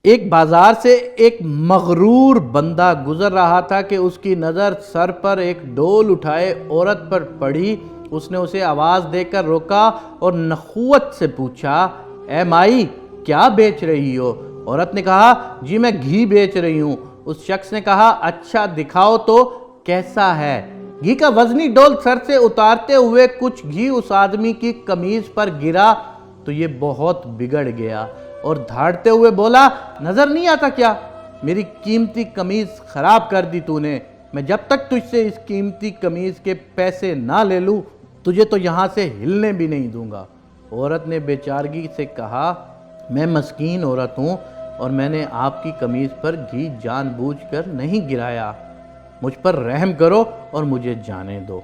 ایک بازار سے ایک مغرور بندہ گزر رہا تھا کہ اس کی نظر سر پر ایک ڈول اٹھائے عورت پر پڑی۔ اس نے اسے آواز دے کر روکا اور نخوت سے پوچھا، اے مائی کیا بیچ رہی ہو؟ عورت نے کہا، جی میں گھی بیچ رہی ہوں۔ اس شخص نے کہا، اچھا دکھاؤ تو کیسا ہے؟ گھی کا وزنی ڈول سر سے اتارتے ہوئے کچھ گھی اس آدمی کی قمیض پر گرا تو یہ بہت بگڑ گیا اور دھاڑتے ہوئے بولا، نظر نہیں آتا کیا؟ میری قیمتی قمیض خراب کر دی تو نے۔ میں جب تک تجھ سے اس قیمتی قمیض کے پیسے نہ لے لوں تجھے تو یہاں سے ہلنے بھی نہیں دوں گا۔ عورت نے بے چارگی سے کہا، میں مسکین عورت ہوں اور میں نے آپ کی قمیض پر گھی جان بوجھ کر نہیں گرایا، مجھ پر رحم کرو اور مجھے جانے دو۔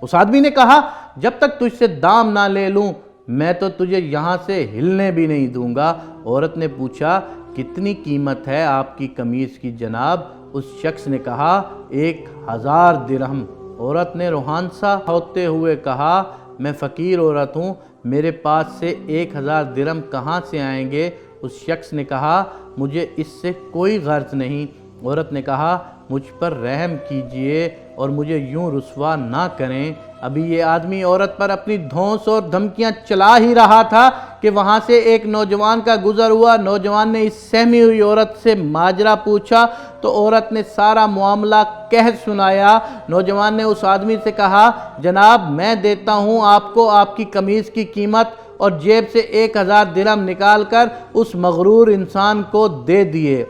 اس آدمی نے کہا، جب تک تجھ سے دام نہ لے لوں میں تو تجھے یہاں سے ہلنے بھی نہیں دوں گا۔ عورت نے پوچھا، کتنی قیمت ہے آپ کی قمیض کی جناب؟ اس شخص نے کہا، 1000 درہم۔ عورت نے روحانسا ہوتے ہوئے کہا، میں فقیر عورت ہوں، میرے پاس سے 1000 درہم کہاں سے آئیں گے؟ اس شخص نے کہا، مجھے اس سے کوئی غرض نہیں۔ عورت نے کہا، مجھ پر رحم کیجئے اور مجھے یوں رسوا نہ کریں۔ ابھی یہ آدمی عورت پر اپنی دھونس اور دھمکیاں چلا ہی رہا تھا کہ وہاں سے ایک نوجوان کا گزر ہوا۔ نوجوان نے اس سہمی ہوئی عورت سے ماجرا پوچھا تو عورت نے سارا معاملہ کہہ سنایا۔ نوجوان نے اس آدمی سے کہا، جناب میں دیتا ہوں آپ کو آپ کی قمیض کی قیمت، اور جیب سے 1000 درہم نکال کر اس مغرور انسان کو دے دیے۔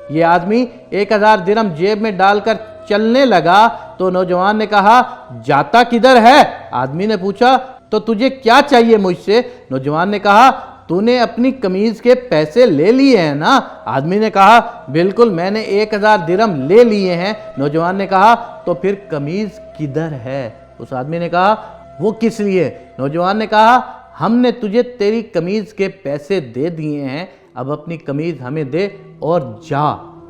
یہ آدمی 1000 درہم جیب میں ڈال کر چلنے لگا تو نوجوان نے کہا، جاتا کدھر ہے؟ آدمی نے پوچھا، تو تجھے کیا چاہیے مجھ سے؟ نوجوان نے کہا، تو نے اپنی قمیض کے پیسے لے لیے ہیں نا؟ آدمی نے کہا، بالکل میں نے 1000 درہم لے لیے ہیں۔ نوجوان نے کہا، تو پھر قمیض کدھر ہے؟ اس آدمی نے کہا، وہ کس لیے؟ نوجوان نے کہا، ہم نے تجھے تیری قمیض کے پیسے دے دیے ہیں، اب اپنی قمیض ہمیں دے اور جا۔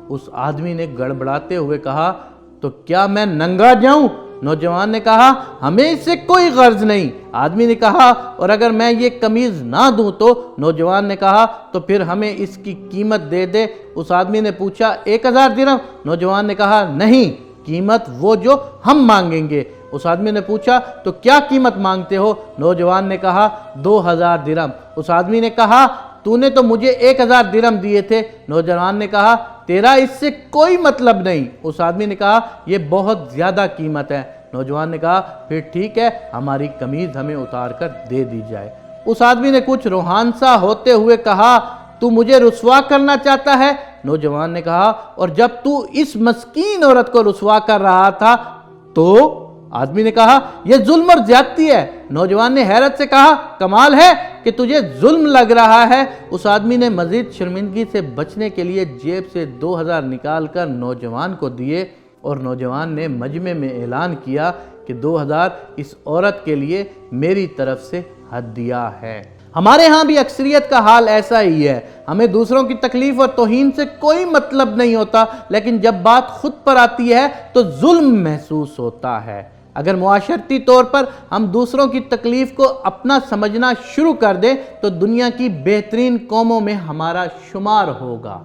اس آدمی نے گڑبڑاتے ہوئے کہا، تو کیا میں ننگا جاؤں؟ نوجوان نے کہا، ہمیں اس سے کوئی غرض نہیں۔ آدمی نے کہا، اور اگر میں یہ قمیض نہ دوں تو؟ نوجوان نے کہا، تو پھر ہمیں اس کی قیمت دے دے۔ اس آدمی نے پوچھا، 1000 درہم؟ نوجوان نے کہا، نہیں، قیمت وہ جو ہم مانگیں گے۔ اس آدمی نے پوچھا، تو کیا قیمت مانگتے ہو؟ نوجوان نے کہا، 2000 درہم۔ اس آدمی نے کہا، تو نے تو مجھے 1000 درہم دیے تھے۔ نوجوان نے کہا، تیرا اس سے کوئی مطلب نہیں۔ اس آدمی نے کہا، یہ بہت زیادہ قیمت ہے۔ نوجوان نے کہا، پھر ٹھیک ہے، ہماری قمیض ہمیں اتار کر دے دی جائے۔ اس آدمی نے کچھ روحانسا ہوتے ہوئے کہا، تو مجھے رسوا کرنا چاہتا ہے؟ نوجوان نے کہا، اور جب تو اس مسکین عورت کو رسوا کر رہا تھا تو؟ آدمی نے کہا، یہ ظلم اور زیادتی ہے۔ نوجوان نے حیرت سے کہا، کمال ہے کہ تجھے ظلم لگ رہا ہے۔ اس آدمی نے مزید شرمندگی سے بچنے کے لیے جیب سے 2000 نکال کر نوجوان کو دیے، اور نوجوان نے مجمع میں اعلان کیا کہ 2000 اس عورت کے لیے میری طرف سے ہدیہ ہے۔ ہمارے ہاں بھی اکثریت کا حال ایسا ہی ہے، ہمیں دوسروں کی تکلیف اور توہین سے کوئی مطلب نہیں ہوتا، لیکن جب بات خود پر آتی ہے تو ظلم محسوس ہوتا ہے۔ اگر معاشرتی طور پر ہم دوسروں کی تکلیف کو اپنا سمجھنا شروع کر دیں تو دنیا کی بہترین قوموں میں ہمارا شمار ہوگا۔